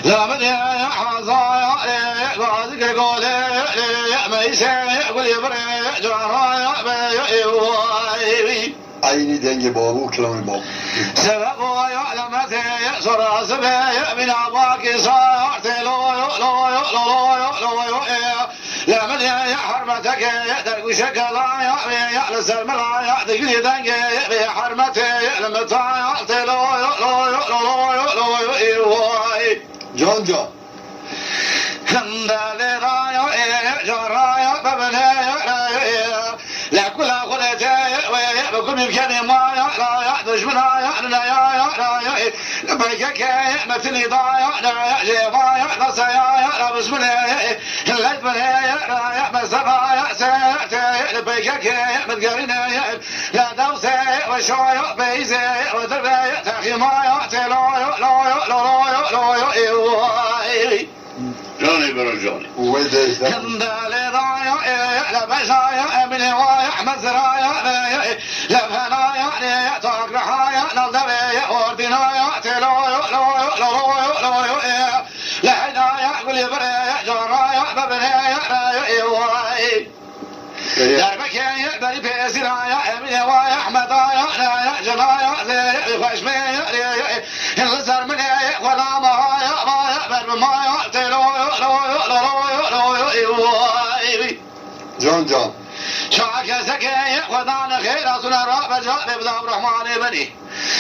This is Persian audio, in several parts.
لا من حظايا غازك قول ما يقول يبرع جرايا عيني دنجي بابو كلام بابو سبقوا يعلم سرى سبيا من أباك صارت لو لا من يا حرمتك يدك شكلا يا لسلم لا يعطيك دنجي يا حرمتي المتاع لو جان جان لا كل خلتي ويأكل من كلمة لا يحدث منها يا لبيك مثلي ضايع لا جيبا لا سيا بسم الله الليل يا مسبا يا سيأتي لبيك متقرنا لا دوسي وشوي بيزي ودربي تخي ما يأتي جوني برجوني ويدي كندالي ضايع لا بشايا من وايح مزرايا لا فنايا تاك رحايا نلدبي وردنايا لا حنايا قولي بريا جرايا ببنيا دربك يا بري بيسرايا من وايح مدايا جنايا زي خشمي الزر من ولا مايا برمايا جان جان شاك سكي ودان خير أصلا راب جاب بدا الرحمن بني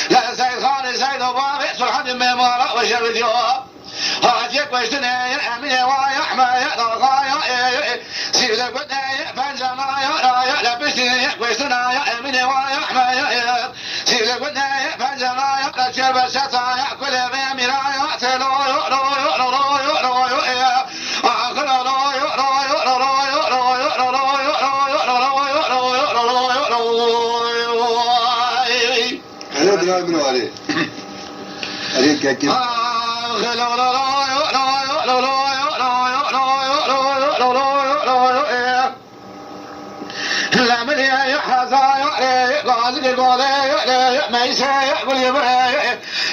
لا سيد خالي سيد بابي سلحان ميمارا وشرد يو هاجيك واشتني أمين وايح ما يدرغايا سيد قدني فنجمايا رايا لبشتني واشتني أمين وايح ما سيد قدني فنجمايا لشرب الشتايا كل بيمي رايا تلو أنا بلا منو عليه عليه كاكي لا من يحزايا غازل قولي ما يقول يبرع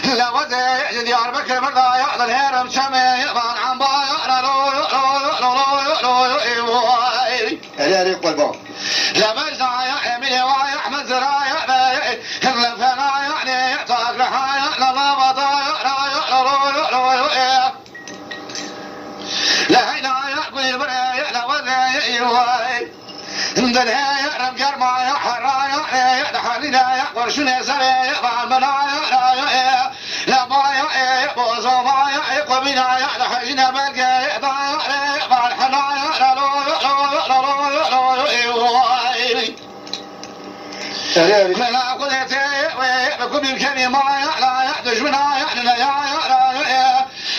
لا ودي ديار بكر مرضايا الهرم شمي طال عم بايا أنا عليه قلبان لا مرزايا من وايح مزرايا لا فنايا تاك رحايا لا بضايا لا هنايا قول يبرع لا ودي دنيا رم جرمايا حرايا دحالينا ورشنا سريا بالمنايا لا بايا بوزمايا قبينايا دحالينا بلقى ضايا بالحنايا لا قلتي ويكون بالكلمة لا يحدث منها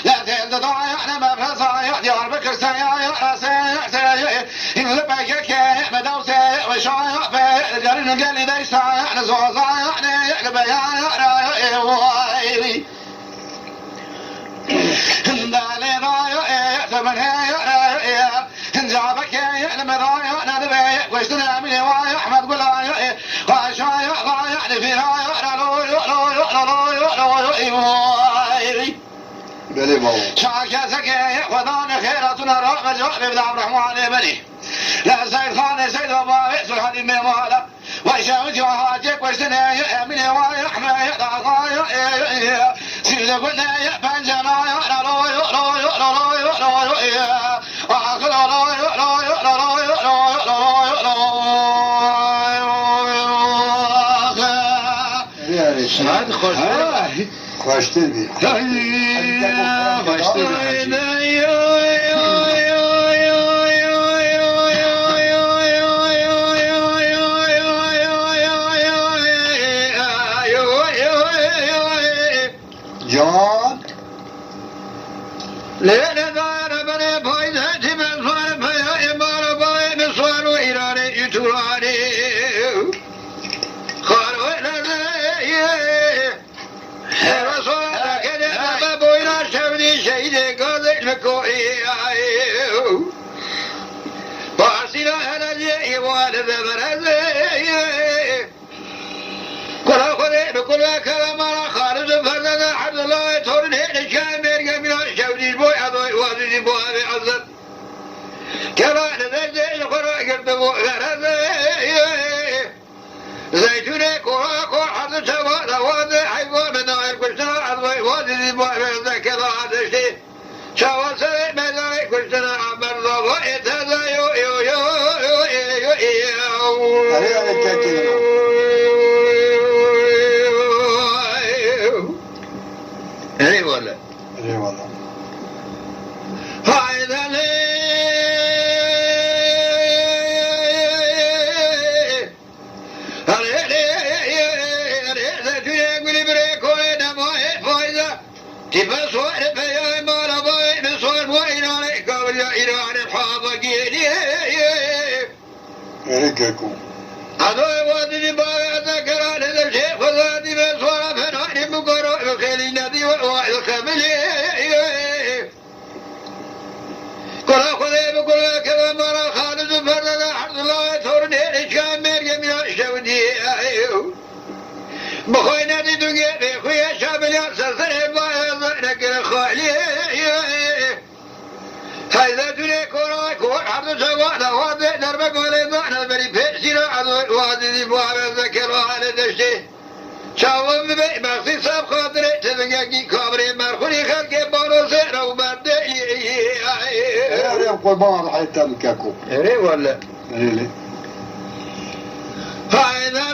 لا تهد ضايا ما بهزايا ديار بكر سيا إن لبيك مدوسي وشايا في قرن قال لي ديسايا نزوزايا لبيايا وايلي دالي ضايا ثمنها جابك لمرايا ندبي واشتنا من وايا احمد قلايا وشايا ضايا في رايا بلي بابو شاكا سكي ودان خيرتنا رغم الجواب بدا الرحمن بني لا سيد خان سيد بابي سلحان ميمالا وشاوتي وهاجك واشتني من وايا احمد ضايا سيد قلنا فانجنايا خوشتر بی جان لين دار بني فايدة تبن صار فيا إمارة باي بصار وإيراني يتوراني خارو لذي رسول كده ما بوينا شبني شيء قاضي مكوي بارسينا هلا جي والد برزي كل خدي بقول لك ما خالد فردنا عبد الله تورن هيك كان بيرجع من الشودي بوي هذا وادي بوي عزت كلا نزل القرى قرب بوي زيتونة كورا كور حد سوا وادي حيوان من الكشنا عضوي وادي بوي كلا هذا شيء شاور سري من الكشنا عمر ضوء هذا يو يو يو يو يو اي والله اي والله هاي رجعكم هذا وادي بارع ذكران هذا الشيخ وذادي بسوار فنان مقرأ وخيل النبي والكامل كل خذي بقول كذا مرة خالد فردنا حد الله ثورني الشامر جميع الشودي بخوينا دي دنيا بخويا شامل يسلسل نقل خالي هذا دنيا كوراك وحد سوانا وادي دربك ولينا بري بيسينا عدو وادي بوابا ذكر على دشتي شاوم بي مغسي ساب خاطري تبقى كابري مرخوني خلقي بانو سيرا وبردي يا قربان حتى مكاكو ايه ولا ايه هذا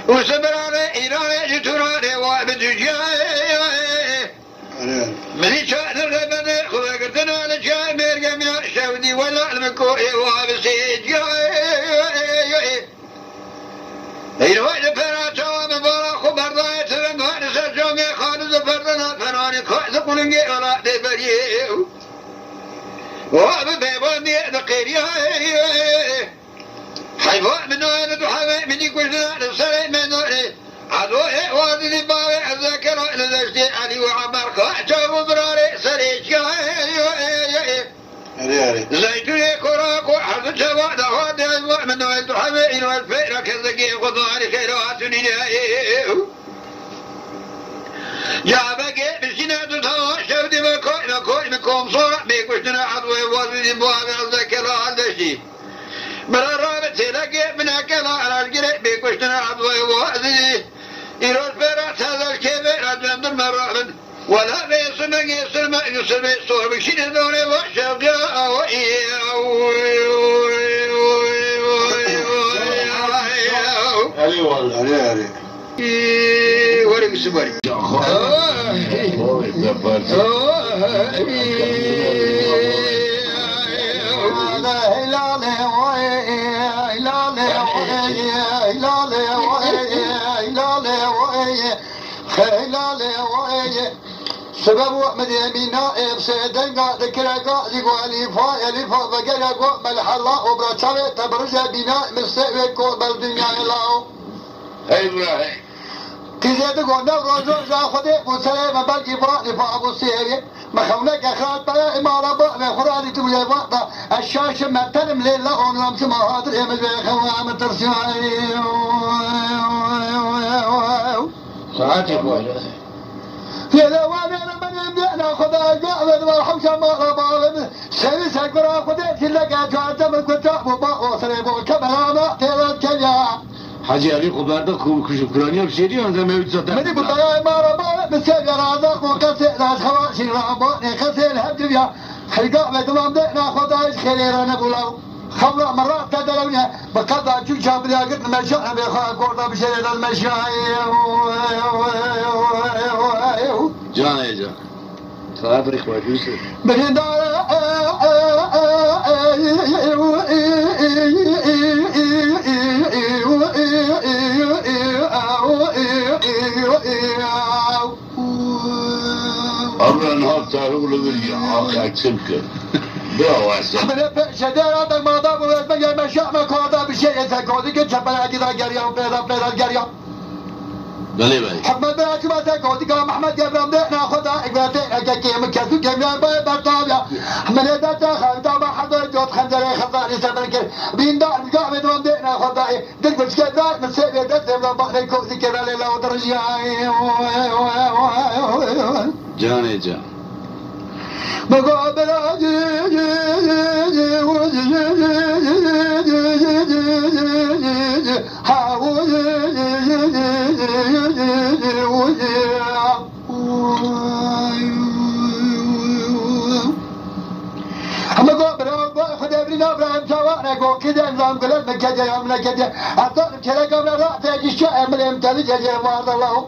وسبرانه إلهي جترانه وابد جاي مني شاء الغبن خذ قرتنا لجاي ميرقى من الشودي ولا المكوئي وابسي جاي إلهي جفراته ومبارا خبر ضايت وانقوان سرجوني خالد فردنا فراني كوئز قلنقي ولا دبريه وابد بيباني دقيري حيوان من نوع ندوحة مني كلنا نسرع من نوعي عدوه وادي باوي الذكر لذجدي علي وعمر كوحجة وبراري سريج زيتوني كوراك وحد جواد وادي أجواء من نوع ندوحة إلو الفئرة كذكي وضواني خيرواتني جابك بسنة تتوى شودي وكوي مكوم صورة بيكوشتنا عدوه وادي باوي الذكر لذجدي مرة رابط لقي من أكل على القريب بيكوشتنا عضوي وهذه يروح برات هذا الكبير عدنا من المرابط ولا بيسمك يسمى يصور بكشين دوني وشاقيا علي والله علي ورق السباري سبب مدينة بسيدن قاعد كلا قاعد يقول لي فا بقى يقول ملح الله وبرتاوي تبرز بناء مستوي كل بالدنيا الله هاي إبراهيم كذا تقول نور زوج خدي وسلام بالكي فراني فابو سيري ما خونك أخذ بلا إمارة بقى خراني تبغى بقى الشاشة ما تنم ليلة ونام سما هذا يوم الخوام ترسياني ساعتي بوجه يا لوانا من يمدحنا خدا قاعد والحوشة ما ربا سيس أقرأ خديت لك أجوات من كتاب وباء وصريب كبرى ما تلت كيا حاجي علي خبردك كشكرانية بشيري هذا ما يتصدق مني بطيا ما ربا بسجل هذاك وكسر ناس خواشي رابوني كسر هدفيا حلقاء بدمام دحنا خدا خير أنا بلاو خمرة مرات تدلوني بقدر شو شاب لي قلت مشاء بيخاف قرطة بشيء المشاي جانا يا جان صابر إخوة يوسف بدين دار أبرا نهار تعالوا لبري عاقع تسمك من شدير هذا الموضوع ويسمى مشاء مكودا بشيء يسكودي كتشبه أكيد أجريا وبيدا أجريا حمد بن أكبر تقولي كلام محمد جبران ده ناخذ إقبالته أكيد مكسو جميع بطابع من هذا تأخذ دام حضر جود خنجر خضار يسمى بين دار الجامع دوم ده ناخذ دك بس كذا مسير ده زمان بحر كوزي كذا لا ودرجة جاني جا مقابل هم قابل خدا بينا برام جوانا قو كذا نظام قلنا كذا يومنا كذا أعطانا كذا قبل رأت الشيء من يمتلك جزء وارد الله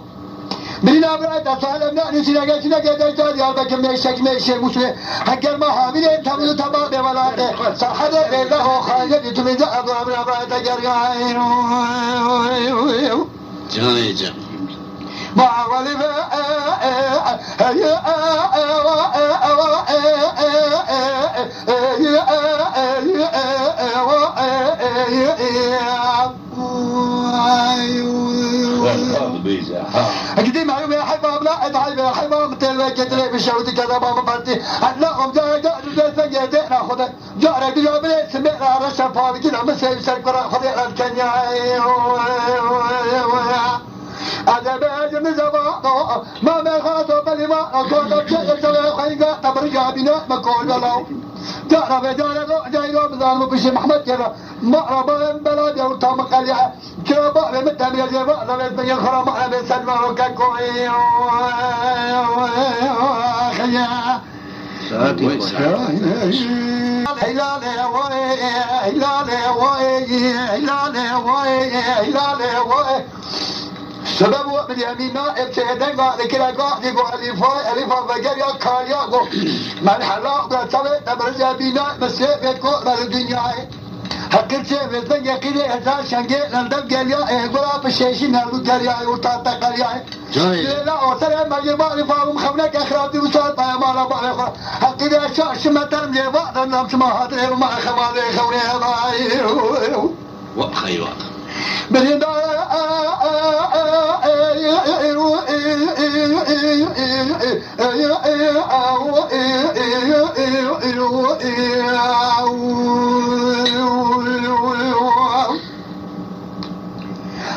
بينا برا تسالمنا نسينا كذا كذا جاد يا بكم ميشك ميشة مسلم حكر ما حامين تمنو تمام ولا صحة بيدا هو خالد تميزا أبو أبو أبو تجرعين جاني جا ما ولي أكيد ما يوم يحبهم لا أتعب يحبهم تلوي كتلي بشوتي كذا ما بمرتي أنهم جاء سجدنا ناخذ جاء رجل بلي سمعنا رشا فاضي كذا مسير سكر خذ الكنيا هذا بعد من زمان ما خاطر بل ما أقول شيء سوى خيجا تبرجع بنا مقول له جاء رجال جاي بزار بشي محمد كذا ما ربنا بلاد يوم تام قليع كبا بمتهم يا جماعة لما بين خرام على بسلمى وكاكوي خيا سبب من يمينا ابتدائي قال كلا قاعد يقول ألفا بجري كاريا قو من حلاق بتسوي تبرز يمينا مسيء بتقول من الدنيا حقل شيء بالدنيا كده هزار شنجي لندم جريا يقول بشيشين نلو جريا وطاطا جريا لا وسلام ما يبغى يفهم خبرك أخراب وصار ما لا بقى حقل أشياء شمتان يبغى نام شما هذا ما خبره خبره وخيوة من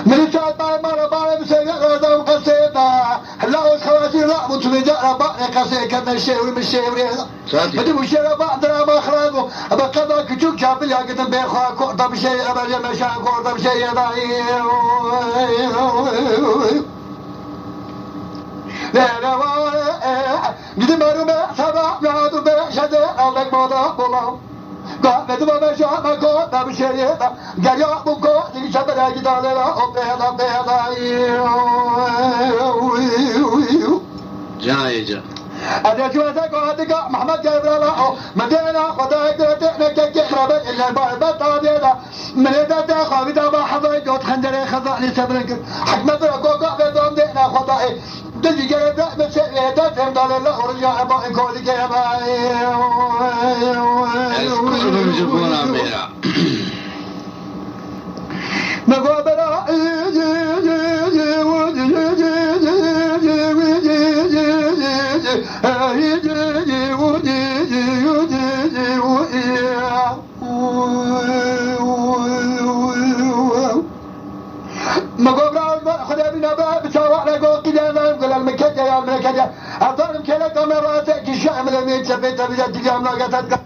من ساعة ما ربنا بسيارة ذو قصيدة لا الخواتي لا متمدة ربنا قصيدة كذا الشيء والمشي وريها بدي مشي ربنا ما خلاصه بقدر كتوك جابلي قدام بيخوا كودا بشيء أبغى مشان كودا بشيء ضايع لا لا قد ما سبع نادو بشدة أولك موضة بولام قاعد ما بشاء ما كودا بشيء قال يا أبو كودا شبه جدال لا أبدا أبدا جاي جا أنا جوزك قاعد محمد جبران مدينة خداك تحنا كجبران إلا بعد تادينا من هذا تأخذ إذا ما حضر جود خندري خذ لسبرك حكمت ركوك بدون دينا خداي دجي جرد مسير هذا تهم دال الله ورجع ما يقول كيما اسمعوا جبونا ميرا مقابلة مقابلة خذ بنا بتسوى لقوا كذا نقول المكجة يا المكجة أظن كذا كاميراتك الشام لم يتثبت بجد اليوم لقيتك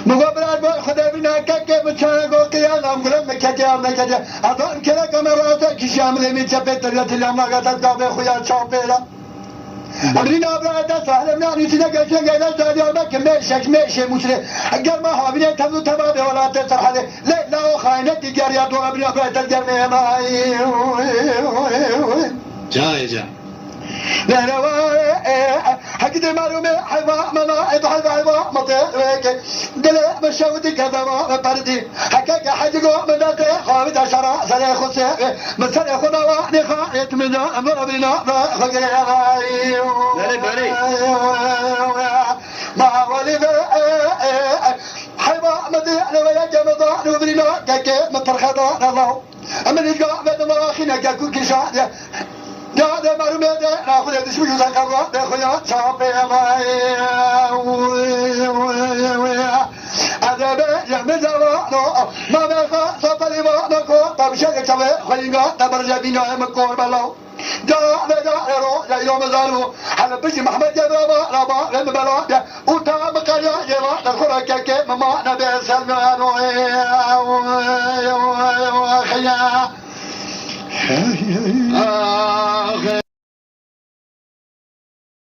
مقابلات خذ بنا كك بتشاركوا قيام قلنا مكجة مكجة أظن كذا كاميراتك الشام لم يتثبت بجد اليوم لقيتك قابل خويا شوفيلا أمرنا برا سهل من أن يصير كذا كذا تادي أربعة ماشي مسلم أجر ما هو بني تبلو تبادل ولا تسرح له لا خاينة تجاري أدور أمرنا برا تجار ما جاي جا لا لا حقد معلومة حيوان مناعب حيوان مطيرك دلا مشاودي كذا ما بردي حكاك حجقو من دقيق خامد عشرة سنة خسي من سنة خدا وحني خايت من أمر بنا خقري ما ولي حيوان مدينة ويا جمضان وبرنا كيف مترخضان الله أمن يقع بين مراخينا كاكو كشاد يا ده مرمى ده ناخذ الدشوش وسكرات ده خيار شابي هذا بيجي من زمان ما بيخا سطلي ما نكو تبشر كذا خلينا تبرج بينا مكور بلو جاء رو جاء يوم زارو على بيجي محمد جبابا ربا لم بلا وتا مكايا جوا دخل كيك ماما نبي سلمان خيا